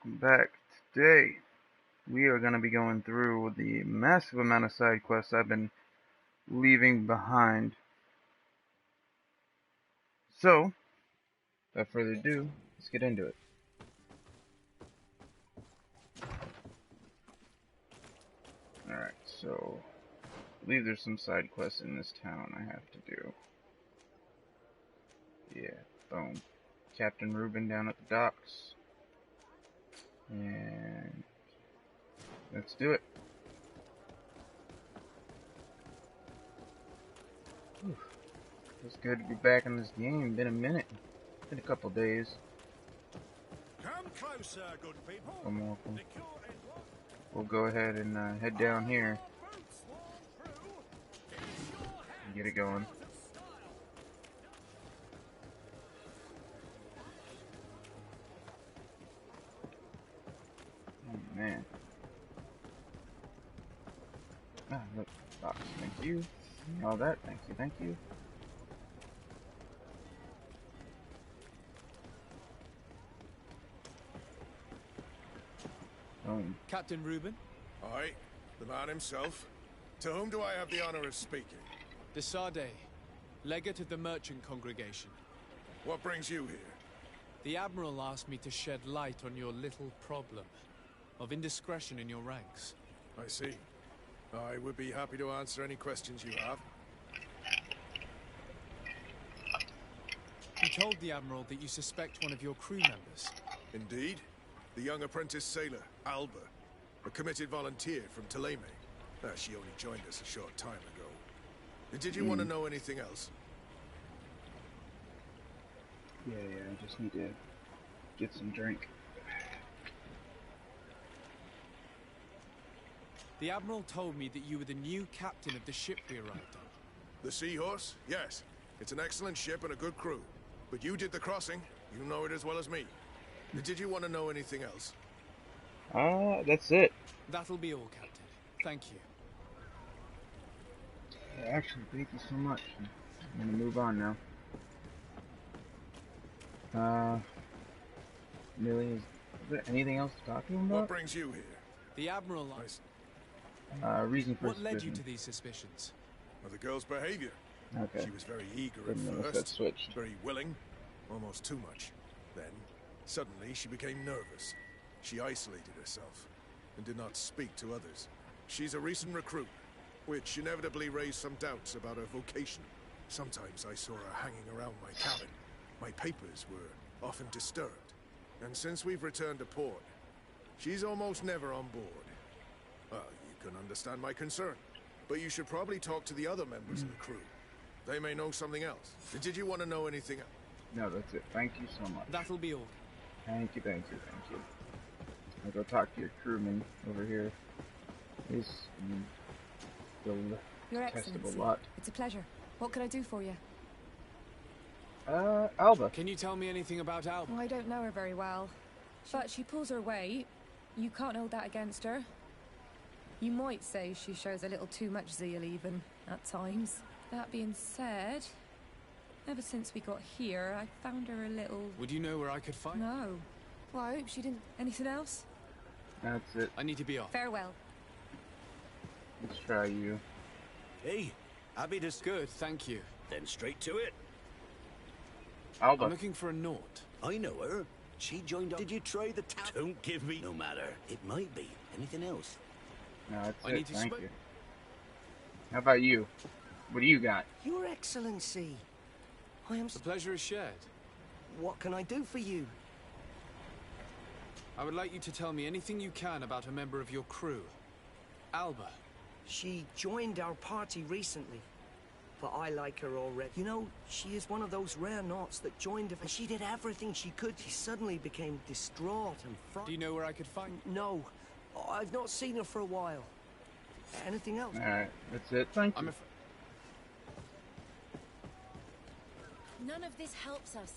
welcome back. Today, we are going to be going through the massive amount of side quests I've been leaving behind. So, without further ado, let's get into it. Alright, so, I believe there's some side quests in this town I have to do. Yeah, boom. Captain Reuben down at the docks. And let's do it. Whew. It's good to be back in this game. Been a minute. Been a couple days. Come closer, good people. Welcome. We'll go ahead and head down here and get it going. Oh man. Ah, look, box. Thank you. All that. Thank you. Thank you. Captain Reuben? Aye, the man himself. To whom do I have the honor of speaking? De Sade, legate of the merchant congregation. What brings you here? The Admiral asked me to shed light on your little problem of indiscretion in your ranks. I see. I would be happy to answer any questions you have. You told the Admiral that you suspect one of your crew members. Indeed. The young apprentice sailor, Alba. A committed volunteer from Ptolemy. She only joined us a short time ago. Did you want to know anything else? Yeah, I just need to get some drink. The Admiral told me that you were the new captain of the ship we arrived on. The Seahorse? Yes. It's an excellent ship and a good crew. But you did the crossing. You know it as well as me. Did you want to know anything else? That's it. That'll be all, Captain. Thank you. Actually, thank you so much. I'm gonna move on now. Millie, is there anything else to talk to him What about? brings you here? The Admiral asked. Reason for What suspicion. led you to these suspicions? Well, the girl's behavior. Okay. She was very eager Didn't at notice that first. switch. Very willing. Almost too much. Then, suddenly, she became nervous. She isolated herself and did not speak to others. She's a recent recruit, which inevitably raised some doubts about her vocation. Sometimes I saw her hanging around my cabin. My papers were often disturbed. And since we've returned to port, she's almost never on board. Well, you can understand my concern. But you should probably talk to the other members of the crew. They may know something else. Did you want to know anything else? No, that's it. Thank you so much. That'll be all. Thank you. I'll go talk to your crewman over here. He's still Your testable Excellency, lot. it's a pleasure. What can I do for you? Alba. Can you tell me anything about Alba? Well, I don't know her very well, but she pulls her weight. You can't hold that against her. You might say she shows a little too much zeal even, at times. That being said, ever since we got here, I found her a little... Would you know where I could find her? No. Well, I hope she didn't... Anything else? That's it. I need to be off. Farewell. Let's try you. Hey, happy to... Good, thank you. Then straight to it. Alba. I'm looking for a Naut. I know her. She joined up. Did you try the tap? Don't give me... No matter. It might be. Anything else? No, that's I it. need to Thank sp- you. How about you? What do you got? Your Excellency, I am... The pleasure is shared. What can I do for you? I would like you to tell me anything you can about a member of your crew. Alba. She joined our party recently, but I like her already. You know, she is one of those rare Nauts that joined, and she did everything she could. She suddenly became distraught and Do frightened. you know where I could find... No, I've not seen her for a while. Anything else? Alright, that's it. Thank you. None of this helps us.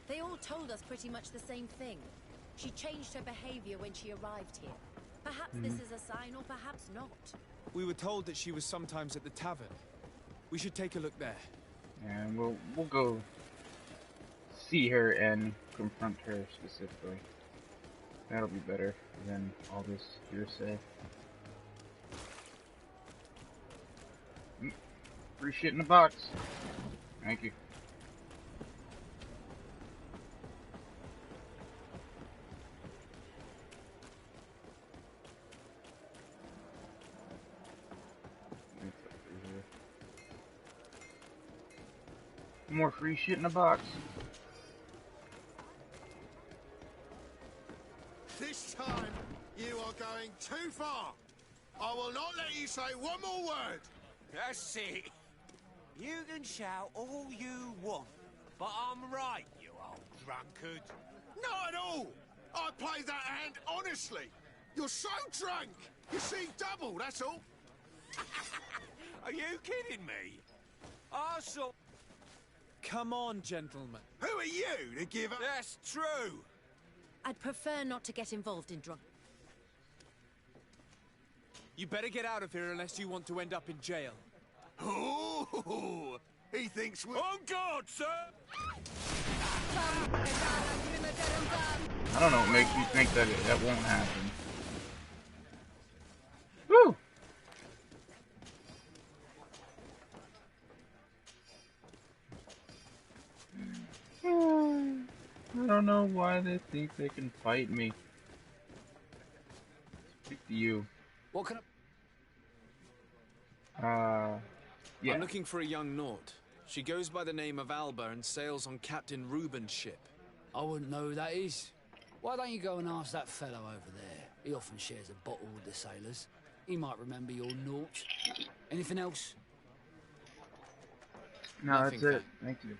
They all told us pretty much the same thing. She changed her behavior when she arrived here. Perhaps this is a sign, or perhaps not. We were told that she was sometimes at the tavern. We should take a look there. And we'll go see her and confront her specifically. That'll be better than all this hearsay. Free shit in the box. Thank you. More free shit in the box. This time, you are going too far. I will not let you say one more word. That's it. You can shout all you want, but I'm right, you old drunkard. Not at all. I played that hand honestly. You're so drunk. You see double, that's all. Are you kidding me? I saw... Come on, gentlemen. Who are you to give up? That's true. I'd prefer not to get involved in drunk. You better get out of here unless you want to end up in jail. Ooh, he thinks we're... On guard, sir! I don't know what makes you think that that won't happen. Woo! I don't know why they think they can fight me. Speak to you. What can Yeah. I'm looking for a young Naut. She goes by the name of Alba and sails on Captain Reuben's ship. I wouldn't know who that is. Why don't you go and ask that fellow over there? He often shares a bottle with the sailors. He might remember your Naut. Anything else? No, Nothing, that's it. Thank you.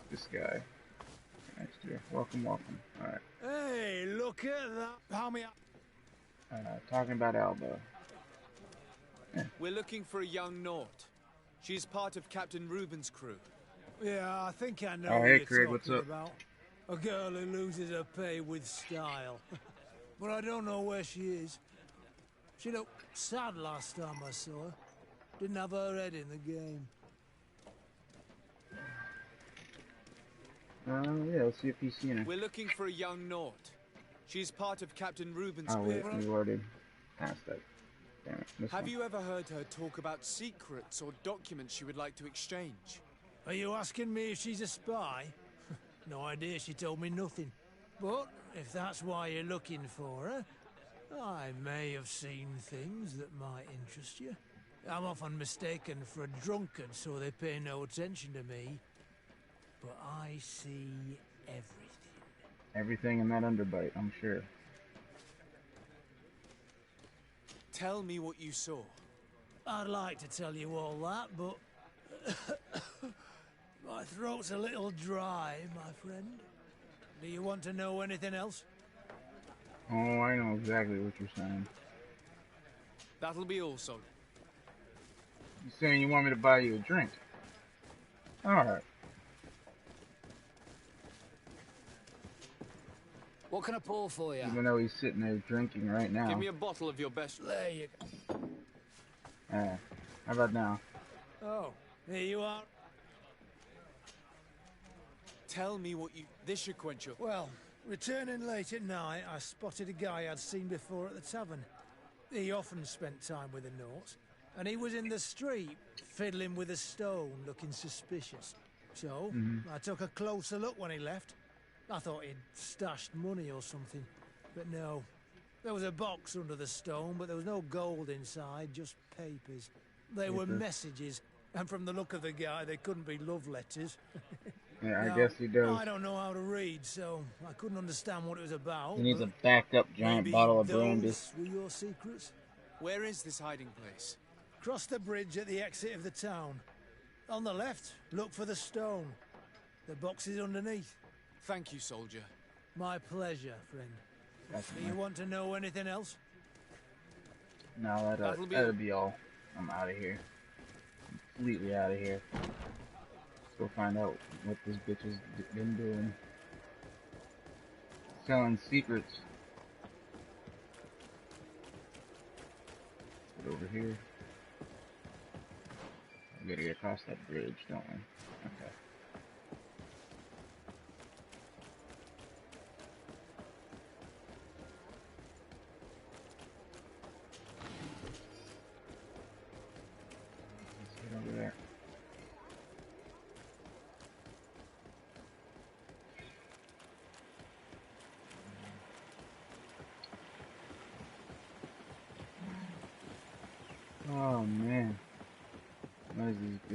This guy. Next year. Welcome, welcome. Alright. Hey, look at that. How many... Talking about Alba. We're looking for a young Naut. She's part of Captain Reuben's crew. Yeah, I think I know Oh, what hey, you're Craig, what's talking up? about. A girl who loses her pay with style. But I don't know where she is. She looked sad last time I saw her. Didn't have her head in the game. Yeah, let's see if he's seen her. We're looking for a young Naut. She's part of Captain Reuben's Oh, wait, crew. we already passed that. Damn it. This Have one. you ever heard her talk about secrets or documents she would like to exchange? Are you asking me if she's a spy? No idea, she told me nothing. But if that's why you're looking for her, I may have seen things that might interest you. I'm often mistaken for a drunkard, so they pay no attention to me. But I see everything. Everything in that underbite, I'm sure. Tell me what you saw. I'd like to tell you all that, but... my throat's a little dry, my friend. Do you want to know anything else? Oh, I know exactly what you're saying. That'll be all, Sol. You're saying you want me to buy you a drink? Alright. What can I pour for you? Even though he's sitting there drinking right now. Give me a bottle of your best. There you go. How about now? Oh, here you are. Tell me what you... This should quench your... Well, returning late at night, I spotted a guy I'd seen before at the tavern. He often spent time with the Nauts, and he was in the street, fiddling with a stone, looking suspicious. So, I took a closer look when he left. I thought he'd stashed money or something, but no. There was a box under the stone, but there was no gold inside, just papers. They were messages, and from the look of the guy, they couldn't be love letters. Yeah, I Now, guess he does. I don't know how to read, so I couldn't understand what it was about. He needs a but backed-up giant maybe bottle of those brandy. were your secrets? Where is this hiding place? Cross the bridge at the exit of the town. On the left, look for the stone. The box is underneath. Thank you, soldier. My pleasure, friend. Do you want to know anything else? No, that'll be all. I'm out of here. Completely out of here. Let's go find out what this bitch has been doing. Selling secrets. Get over here. We gotta get across that bridge, don't we? Okay.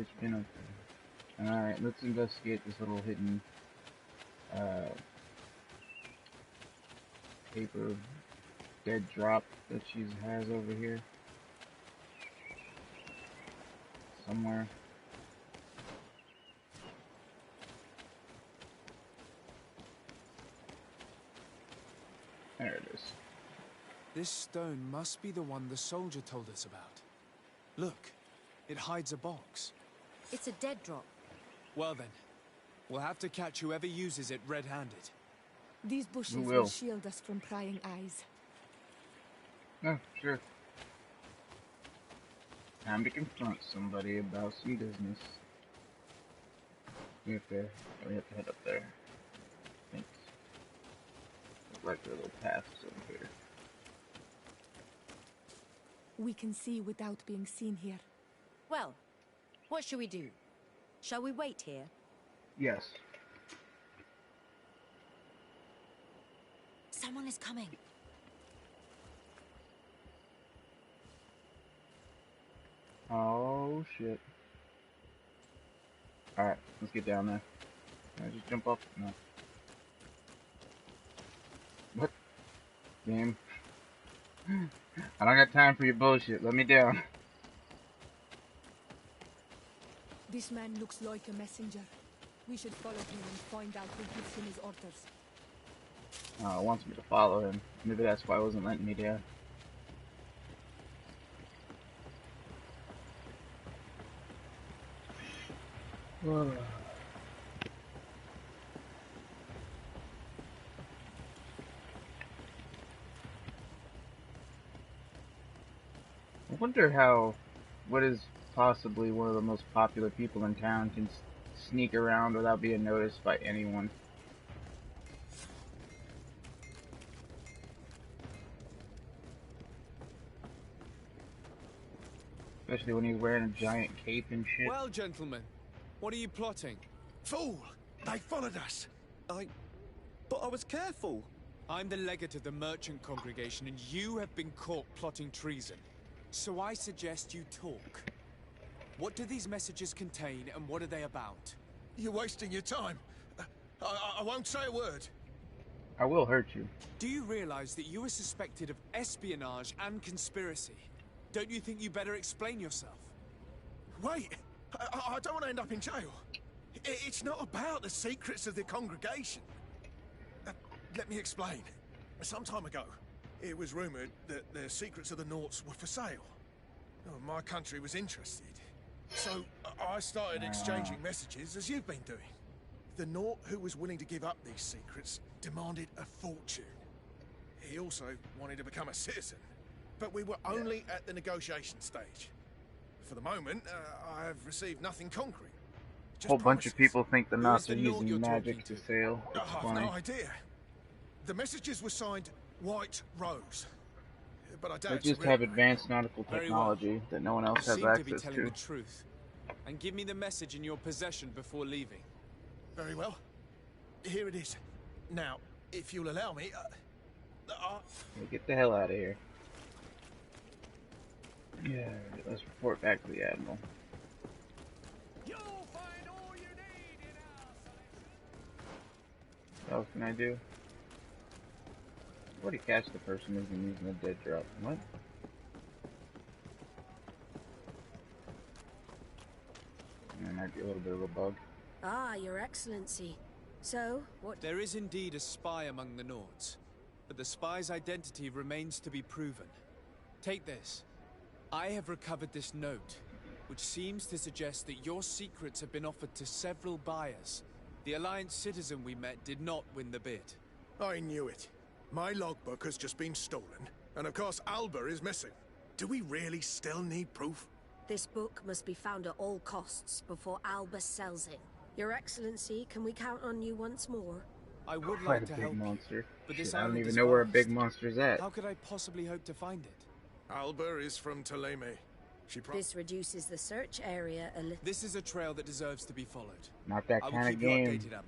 bitch been up to? Alright, let's investigate this little hidden paper dead drop that she has over here. Somewhere. There it is. This stone must be the one the soldier told us about. Look, it hides a box. It's a dead drop. Well then, we'll have to catch whoever uses it red-handed. These bushes will shield us from prying eyes. Oh, sure. Time to confront somebody about some business. We have to head up there. Thanks. Looks like there are little paths over here. We can see without being seen here. Well, what should we do? Shall we wait here? Yes. Someone is coming. Oh shit. Alright, let's get down there. Can I just jump up? No. What? Game. I don't got time for your bullshit. Let me down. This man looks like a messenger. We should follow him and find out who gives him his orders. Oh, it wants me to follow him. Maybe that's why it wasn't letting me down. I wonder what is possibly one of the most popular people in town can sneak around without being noticed by anyone. Especially when he's wearing a giant cape and shit. Well, gentlemen, what are you plotting? Fool! They followed us! But I was careful. I'm the legate of the merchant congregation, and you have been caught plotting treason. So I suggest you talk. What do these messages contain, and what are they about? You're wasting your time. I won't say a word. I will hurt you. Do you realize that you are suspected of espionage and conspiracy? Don't you think you better explain yourself? Wait! I don't want to end up in jail. It's not about the secrets of the congregation. Let me explain. Some time ago, it was rumored that the secrets of the Naughts were for sale. My country was interested. So I started exchanging messages as you've been doing. The Naught who was willing to give up these secrets demanded a fortune. He also wanted to become a citizen. But we were only at the negotiation stage. For the moment, I have received nothing concrete. A whole bunch of people think the Naughts are using magic to sail. I have no idea. The messages were signed White Rose. But I doubt they just have advanced nautical technology that no one else has access to be telling the truth. And give me the message in your possession before leaving. Very well. Here it is. Now, if you'll allow me, get the hell out of here. Yeah, let's report back to the Admiral. You'll find all you need in our What else can I do? I've already catch the person who's been using a dead drop. What? There might be a little bit of a bug. Ah, Your Excellency. So, what? There is indeed a spy among the Naughts, but the spy's identity remains to be proven. Take this. I have recovered this note, which seems to suggest that your secrets have been offered to several buyers. The Alliance citizen we met did not win the bid. I knew it. My logbook has just been stolen, and of course Alba is missing. Do we really still need proof? This book must be found at all costs before Alba sells it. Your Excellency, can we count on you once more? I would like to help monster. you, but this I don't island even is know where a vast. big monster's at. How could I possibly hope to find it? Alba is from Ptolemy. This reduces the search area a little. This is a trail that deserves to be followed. Not that I kind will of keep game. you updated, Admiral.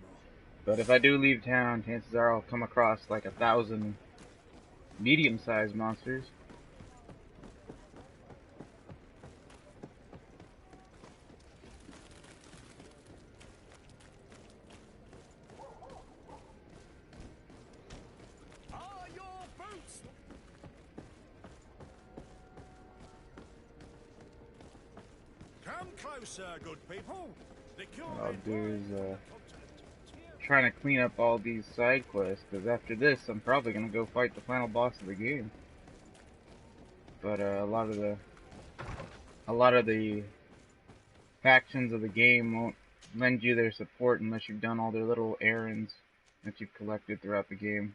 But if I do leave town, chances are I'll come across like 1,000 medium-sized monsters. closer, good people. What I'll do is trying to clean up all these side quests, because after this I'm probably gonna go fight the final boss of the game. But a lot of the factions of the game won't lend you their support unless you've done all their little errands that you've collected throughout the game.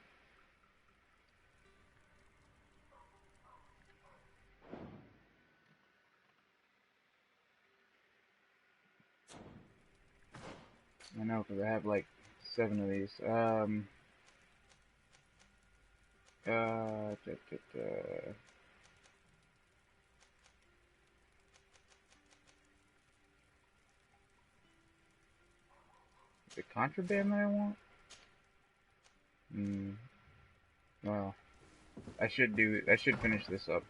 I know, because I have like 7 of these. The contraband that I want? Well, I should finish this up.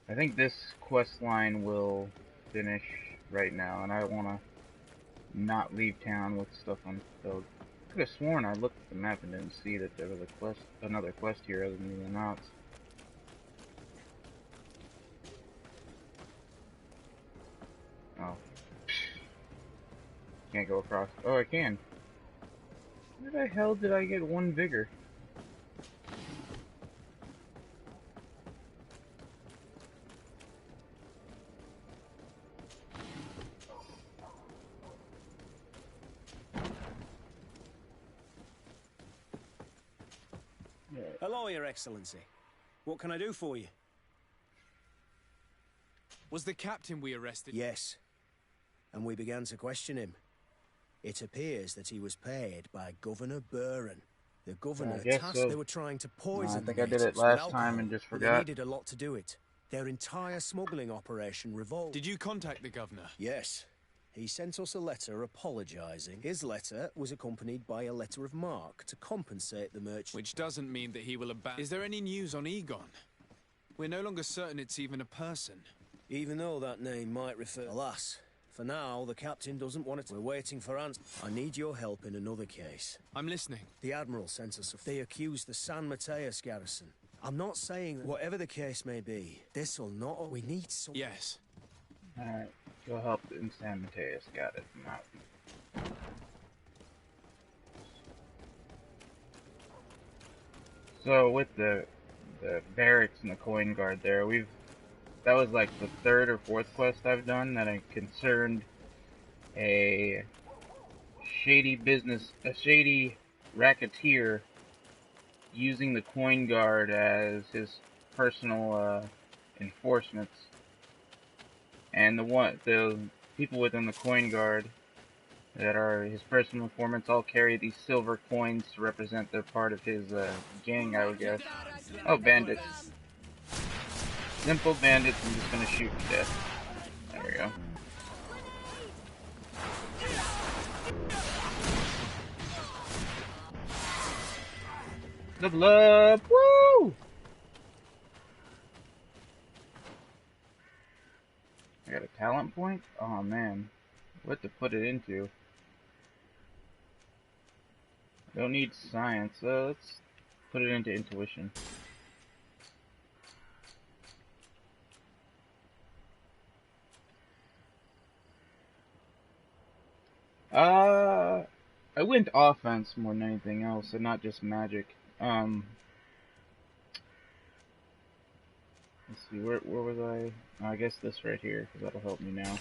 I think this quest line will finish right now, and I want to not leave town with stuff unfulfilled. I could have sworn I looked at the map and didn't see that there was another quest here other than the announced. Oh. Can't go across. Oh, I can. Where the hell did I get 1 vigor? Hello, Your Excellency. What can I do for you? Was the captain we arrested? Yes. And we began to question him. It appears that he was paid by Governor Buren. The governor tasked so. they were trying to poison I think the I did it natives last with time alcohol, and just but forgot. they needed a lot to do it. Their entire smuggling operation revolved. Did you contact the governor? Yes. He sent us a letter apologising. His letter was accompanied by a letter of marque to compensate the merchant. Which doesn't mean that he will abandon... Is there any news on Egon? We're no longer certain it's even a person. Even though that name might refer... Alas, for now, the captain doesn't want it. We're waiting for answers. I need your help in another case. I'm listening. The Admiral sent us They accuse the San Mateus garrison. I'm not saying that... Whatever the case may be, this'll not... We need some... Yes. Alright, go help in San Mateus. Got it. I'm out. So with the barracks and the coin guard there, that was like the 3rd or 4th quest I've done that I concerned a shady racketeer using the coin guard as his personal enforcements. And the people within the coin guard that are his personal informants all carry these silver coins to represent their part of his gang, I would guess. Oh, bandits. Simple bandits, I'm just gonna shoot to death. There we go. Level up! Woo! I got a talent point? Oh man. What to put it into? I don't need science, so let's put it into intuition. I went offense more than anything else, and not just magic. Let's see, where was I? Oh, I guess this right here, because that'll help me now.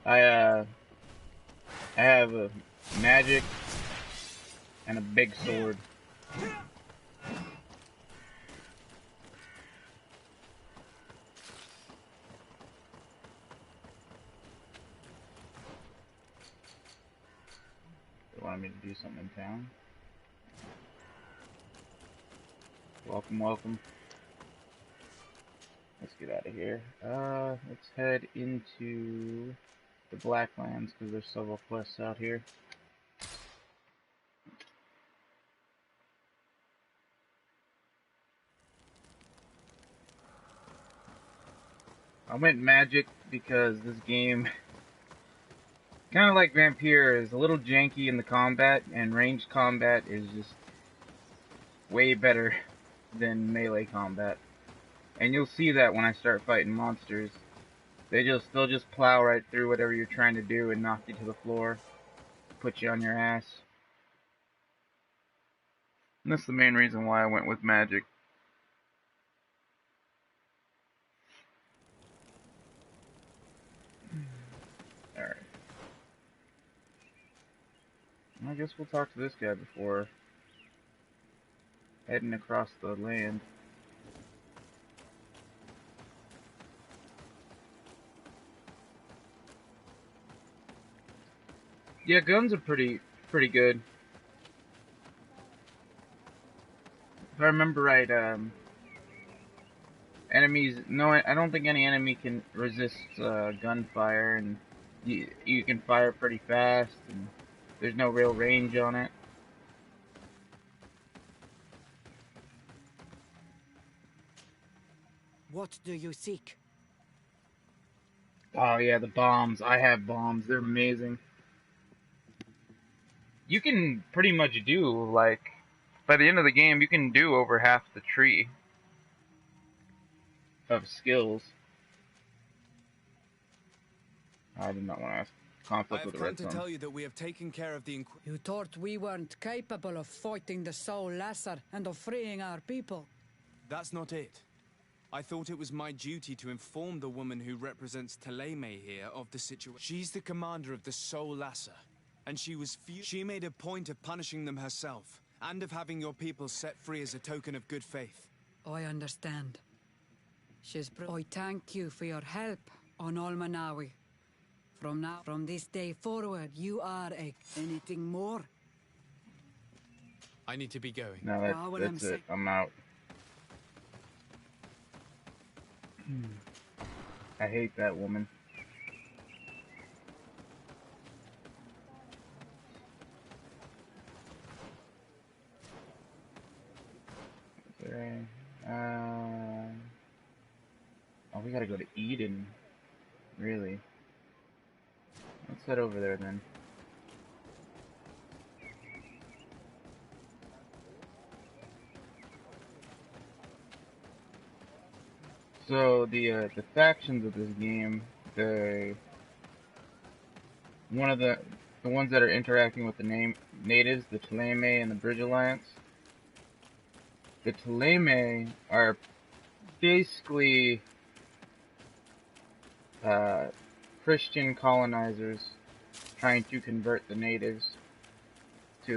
I have a magic and a big sword. They wanted me to do something in town. Welcome, welcome. Let's get out of here. Let's head into the Blacklands, because there's several quests out here. I went magic because this game, kind of like Vampire, is a little janky in the combat, and ranged combat is just way better than melee combat. And you'll see that when I start fighting monsters. They'll just plow right through whatever you're trying to do and knock you to the floor, put you on your ass. And that's the main reason why I went with magic. Alright. I guess we'll talk to this guy before heading across the land. Yeah, guns are pretty good. If I remember right, enemies. No, I don't think any enemy can resist gunfire, and you can fire pretty fast, and there's no real range on it. What do you seek? Oh yeah, the bombs. I have bombs. They're amazing. You can pretty much do, like, by the end of the game, you can do over half the tree of skills. I did not want to ask conflict with the red to zone. tell you that we have taken care of the You thought we weren't capable of fighting the Soul Lasser and of freeing our people? That's not it. I thought it was my duty to inform the woman who represents Taleme here of the situation. She's the commander of the Soul Lasser, and she made a point of punishing them herself, and of having your people set free as a token of good faith. I understand. I thank you for your help on Almanawi. From this day forward, you are anything more? I need to be going. No, that's it. I'm out. I hate that woman. Oh, we gotta go to Eden. Really? Let's head over there then. So the factions of this game, the ones that are interacting with the natives, the Taleme and the Bridge Alliance. The Taleme are basically Christian colonizers trying to convert the natives to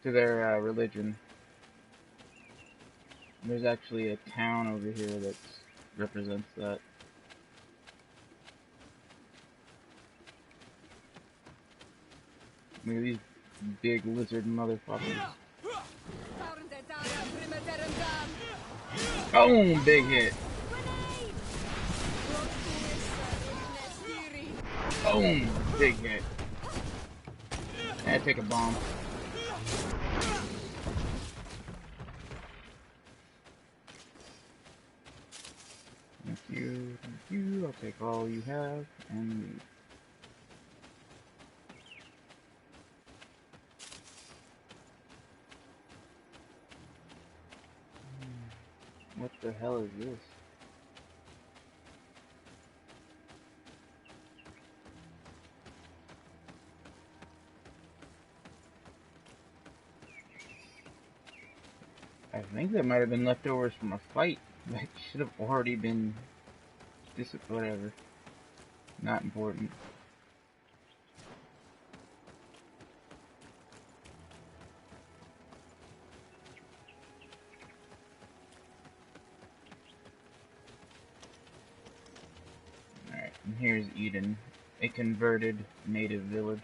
their religion. There's actually a town over here that represents that. Look at these big lizard motherfuckers. Boom! Big hit. Boom! Big hit. I take a bomb. Thank you, thank you. I'll take all you have and leave. What the hell is this? I think that might have been leftovers from a fight. That should have already been whatever. Not important. Alright, and here's Eden, a converted native village.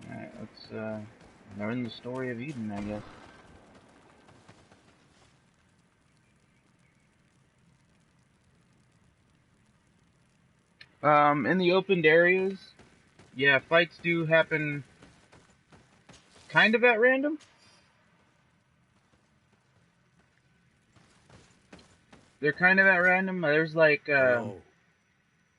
Alright, let's learn the story of Eden, I guess. In the opened areas, yeah, fights do happen kind of at random. They're kind of at random. There's like, Hello.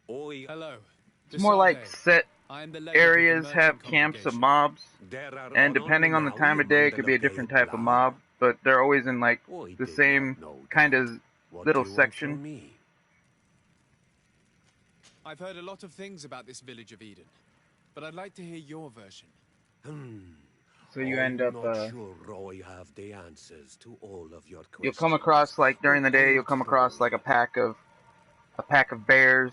it's more like set I am the legend of the areas merchant have camps of congregation. mobs, There are and depending on the time of day, it could be a different type of mob, but they're always in like I the did same not know kind that. of What little do you want section. from me? I've heard a lot of things about this village of Eden, but I'd like to hear your version. So you I'm end up, not sure I have the answers to all of your questions. you'll come across, like during the day, you'll come across like a pack of bears,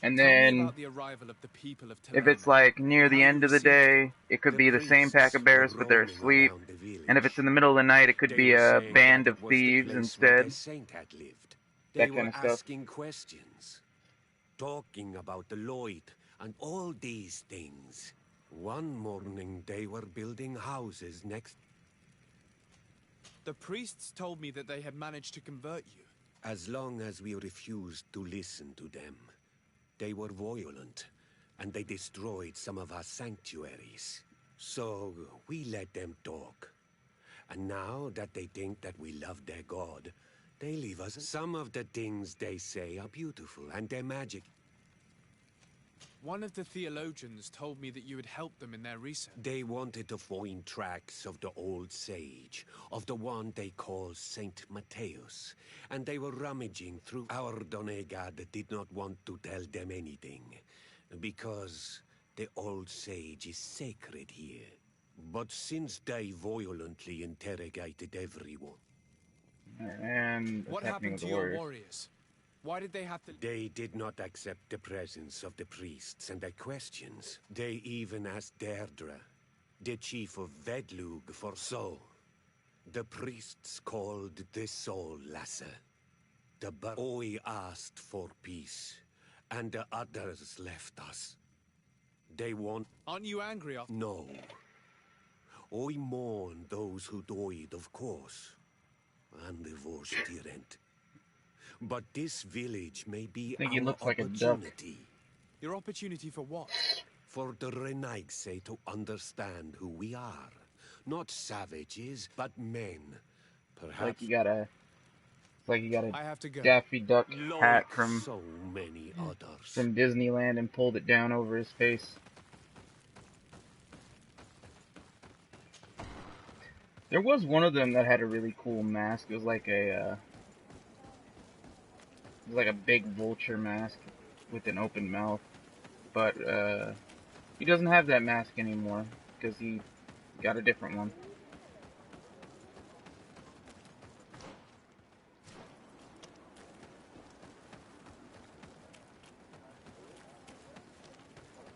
and Tell me then about the arrival of the people of if it's Taloma, like near and the how end you of the received them. day, it could be the same pack of bears, but they're asleep. And if it's in the middle of the night, it could be a band of thieves instead. The saint had lived. That They kind were of stuff. asking questions, talking about the Lloyd and all these things. One morning, they were building houses next. The priests told me that they had managed to convert you. As long as we refused to listen to them, they were violent, and they destroyed some of our sanctuaries. So we let them talk. And now that they think that we love their god, they leave us. Some of the things they say are beautiful, and they're magic. One of the theologians told me that you had helped them in their research. They wanted to find tracks of the old sage, of the one they call Saint Matthäus, and they were rummaging through. Our Donegad did not want to tell them anything, because the old sage is sacred here. But since they violently interrogated everyone... And what happened to your warriors? Why did they have to... They did not accept the presence of the priests and their questions. They even asked Deirdre, the chief of Vedlug, for soul. The priests called the soul Lasser. The Oi asked for peace, and the others left us. They want... Aren't you angry after... No. I mourn those who died, of course. And the Vorstyrent. But this village may be I think he our looks like a duck. opportunity. Your opportunity for what? For the Renaigse to understand who we are. Not savages, but men. Perhaps... Like you got a I have to go. Daffy Duck hat from so many others. From Disneyland and pulled it down over his face. There was one of them that had a really cool mask. It was like a big vulture mask with an open mouth. But he doesn't have that mask anymore because he got a different one.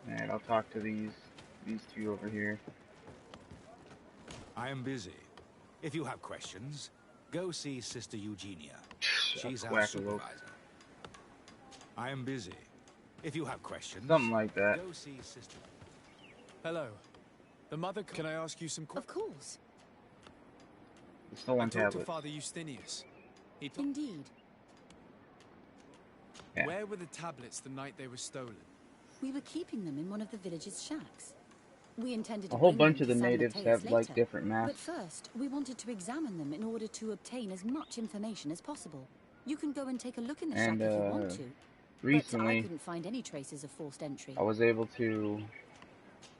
Alright, I'll talk to these two over here. I am busy. If you have questions, go see Sister Eugenia. She's our Quackalope. supervisor. I am busy. If you have questions, Something like that. go see Sister. Hello. The mother... Can I ask you some questions? Of course. The stolen I talked to tablet. Father Justinius. He Indeed. Yeah. Where were the tablets the night they were stolen? We were keeping them in one of the village's shacks. We intended to A whole bring bunch them of the to San natives Mateus have like later. different But masks. first, we wanted to examine them in order to obtain as much information as possible. You can go and take a look in the shack And if you want to. But I recently, couldn't find any traces of forced entry. I was able to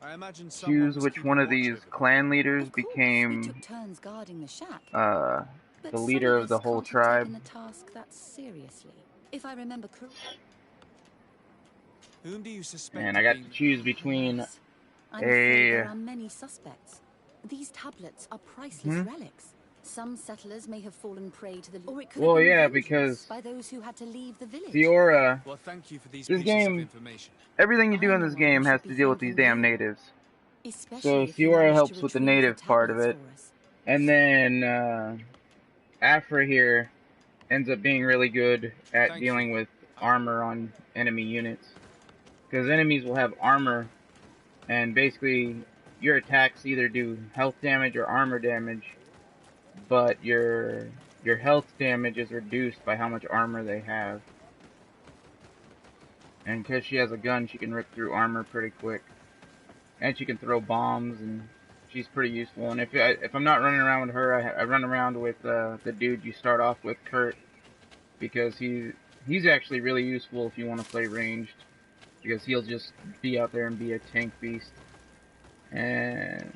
I imagine someone choose was which keeping one of watch these over them. clan leaders Of course, we became took turns guarding the shack. the But leader some of the us whole can't have tribe. taken the task that seriously. If I remember correctly. Whom do you suspect? And I of got being... to choose between Yes. I'm afraid there a are many suspects. These tablets are priceless relics. Some settlers may have fallen prey to the... Or it could well, have been yeah, vengeance because by those who had to leave the village. Fiora, Well, thank you for these this pieces game, of information. everything you do I'm in the this one who game has should to be deal with these thanking damn you. natives. Especially So if you Fiora managed helps to with the retrieve native part of tablets it. for us. And then Afra here ends up being really good at Thank dealing you. with armor on enemy units. Because enemies will have armor, and basically your attacks either do health damage or armor damage, but your health damage is reduced by how much armor they have. And because she has a gun, she can rip through armor pretty quick. And she can throw bombs, and she's pretty useful. And if I'm not running around with her, I run around with the dude you start off with, Kurt, because he's actually really useful if you want to play ranged. because he'll just be out there and be a tank beast. And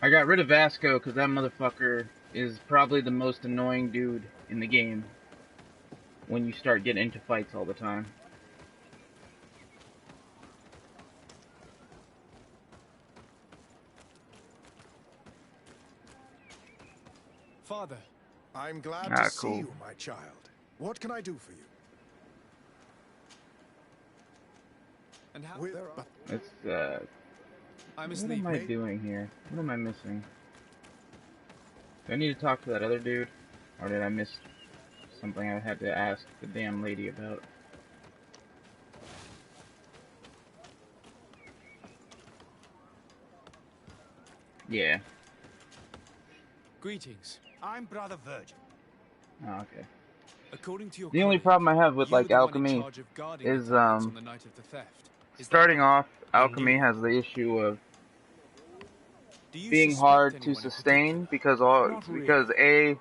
I got rid of Vasco because that motherfucker is probably the most annoying dude in the game when you start getting into fights all the time. Father. I'm glad to see Cool. you, my child. What can I do for you? And how? Let's, I must what leave. am I doing here? What am I missing? Do I need to talk to that other dude? Or did I miss something I had to ask the damn lady about? Yeah. Greetings. I'm Brother Virgin. Oh, okay. According to your The only colleague, problem I have with you were like the one in alchemy charge of guarding is the tablets on the night of the theft. Is that starting right? off, alchemy has the issue of Do you being suspect hard to anyone in sustain particular? because A,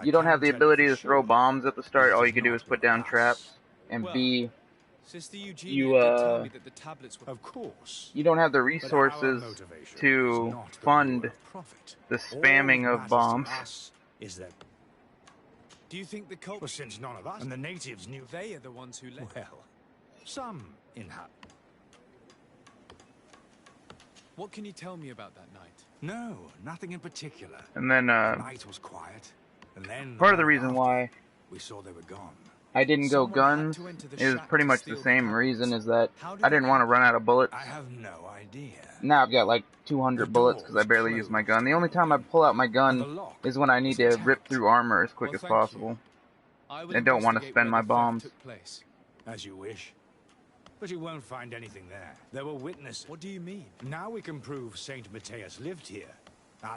you don't have the ability to throw bombs at the start. All you can do is put down traps, and Well, B, Sister Eugenia you did tell me that the tablets were... Of course. you don't have the But our resources motivation is to not the fund lure of profit. the All spamming that of matters bombs. to us is that, Do you think the cult... well, since none of us and the natives knew, They are the ones who left. well, some inhabit. What can you tell me about that night? No, nothing in particular. And then The night was quiet, and then part of the morning reason after, why we saw they were gone. I didn't go Someone had guns to enter the is shack pretty to much the steal the same tablets. reason, is that How did I it didn't want to happen? run out of bullets. I have no idea. Now I've got like The 200 door bullets because I was barely use my gun. closed. The only time I pull out my And gun the lock is when I need was to rip intact. through armor as quick Well, as thank you. possible. I will I don't want to investigate spend where my the theft bombs. took place. As you wish. But you won't find anything there. There were witnesses. What do you mean? Now we can prove Saint Matthias lived here.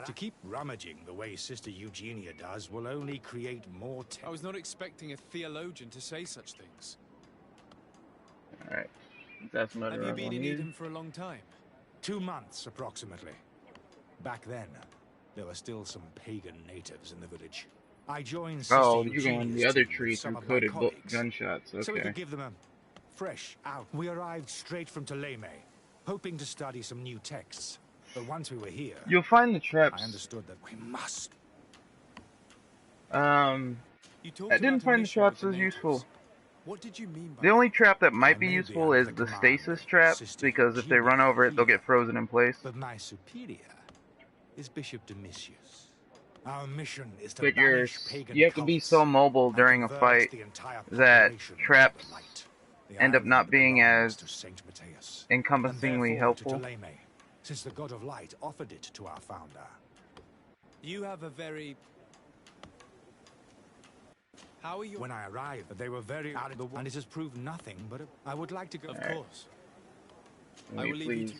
To keep rummaging the way Sister Eugenia does will only create more I was not expecting a theologian to say such things. Alright. That's another Have you been in one. Eden for a long time? 2 months, approximately. Back then, there were still some pagan natives in the village. I joined Sister Oh, you're Eugenia's going the other team with tree some through of my coded colleagues, gunshots. so we Okay. could give them a fresh out. We arrived straight from Ptolemy, hoping to study some new texts. But once we were here, You'll find the I traps. understood that we must. You I didn't find the traps as useful. What did you mean by The only trap that might be may be useful under is the the command stasis of trap, Sister because if they run Eugenia over it, they'll here. get frozen in place. But my superior is Bishop Domitius. Our mission is to But banish pagan you have to be cults so mobile and during a convert fight the entire that population to traps the light. The end up island not being belongs as to Saint Matthias, encompassingly and therefore helpful. to Ptolemy, since the god of light offered it to our founder. You have a very... How are you... When I arrived, they were very out of the and it has proved nothing, but I would like to go. Of course. I Wait, will leave you please. to...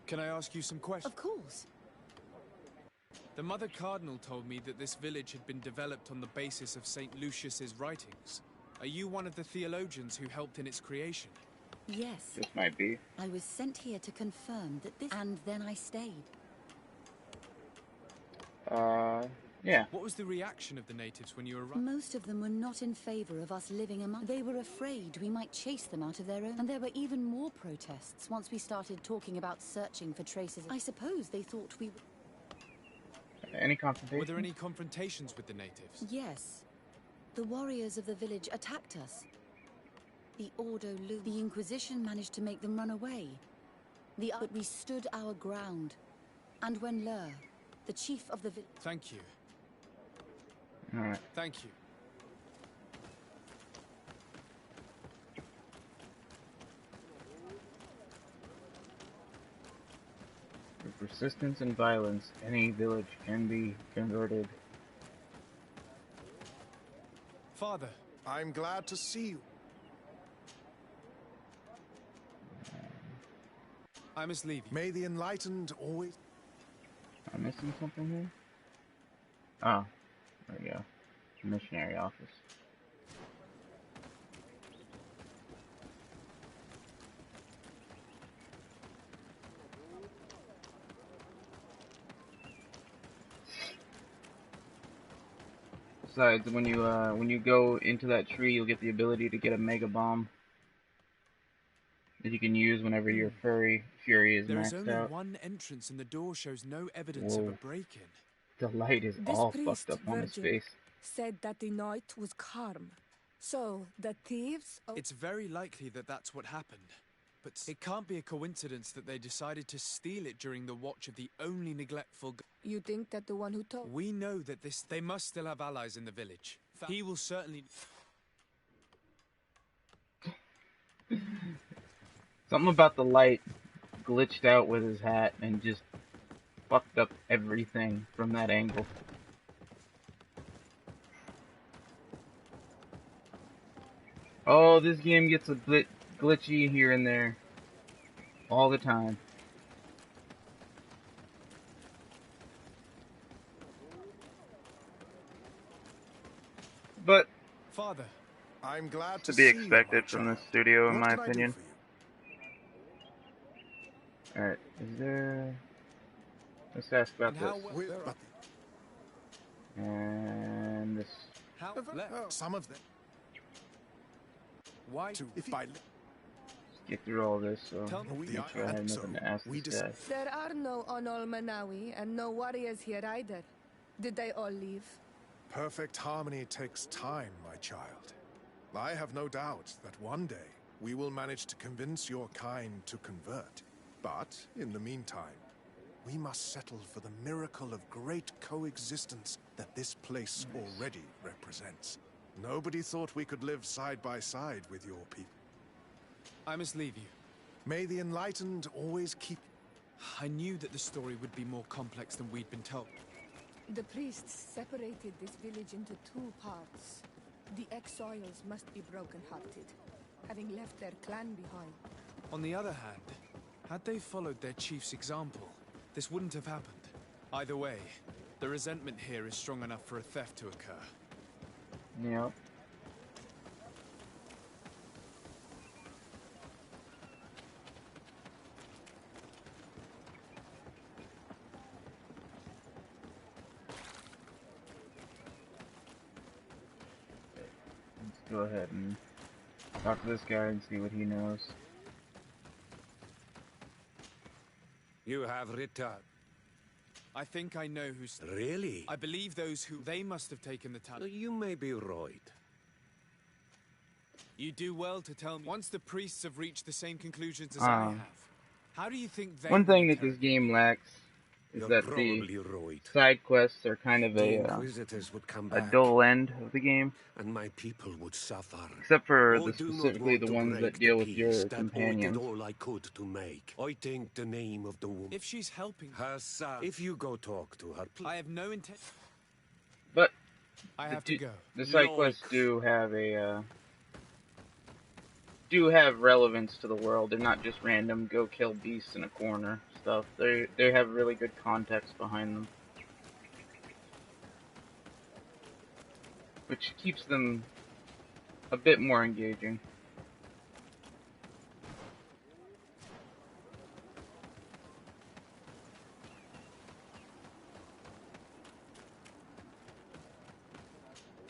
Can I ask you some questions? Of course. The Mother Cardinal told me that this village had been developed on the basis of St. Lucius's writings. Are you one of the theologians who helped in its creation? Yes. This might be. I was sent here to confirm that this... And then I stayed. Yeah. What was the reaction of the natives when you arrived? Most of them were not in favor of us living among... They were afraid we might chase them out of their own... And there were even more protests once we started talking about searching for traces. I suppose they thought we... Any confrontation? Were there any confrontations with the natives? Yes. The warriors of the village attacked us. The Ordo Lu... The Inquisition managed to make them run away. But we stood our ground. And when Lur, the chief of the village... Thank you. Alright. Thank you. With persistence and violence, any village can be converted. Father. I'm glad to see you. I must leave you. May the enlightened always... I'm missing something here? Oh, there we go. Missionary office. Besides, when you go into that tree, you'll get the ability to get a mega bomb that you can use whenever your fury is There is maxed only out. one entrance, and the door shows no evidence Whoa. of a break-in. The light is This all priest, fucked up on his Virgil, face. said that the night was calm. So, the thieves... It's very likely that that's what happened. But it can't be a coincidence that they decided to steal it during the watch of the only neglectful... You think that the one who told... We know that they must still have allies in the village. He will certainly... Something about the light glitched out with his hat and just fucked up everything from that angle. Oh, this game gets a bit glitchy here and there. All the time. But Father, I'm glad to to be see expected you, from my this child. studio, in What my can I do opinion. for you? Alright, is there... Let's ask about this. And this... How? Some of them. Why? Get through all this, so Tell me. make sure I have nothing to ask this guy. There are no Onol Manawi and no warriors here either. Did they all leave? Perfect harmony takes time, my child. I have no doubt that one day we will manage to convince your kind to convert. But, in the meantime, we must settle for the miracle of great coexistence that this place already represents. Nobody thought we could live side by side with your people. I must leave you. May the enlightened always keep... I knew that the story would be more complex than we'd been told. The priests separated this village into two parts. The exiles must be broken-hearted, having left their clan behind. On the other hand, had they followed their chief's example, this wouldn't have happened. Either way, the resentment here is strong enough for a theft to occur. Yep. Let's go ahead and talk to this guy and see what he knows. You have returned. I think I know who's... Really? I believe those who... They must have taken the talent. You may be right. You do well to tell me. Once the priests have reached the same conclusions as I have, how do you think they... One thing that this game lacks is that the side quests are kind of a dull end of the game. And my people would suffer. Except for specifically the ones that deal with your companions. All I could to make. I think the name of the woman. If she's helping her son. If you go talk to her, I have no intent. But I have to go. The side quests do have a relevance to the world. They're not just random go kill beasts in a corner stuff. They have really good context behind them, which keeps them a bit more engaging.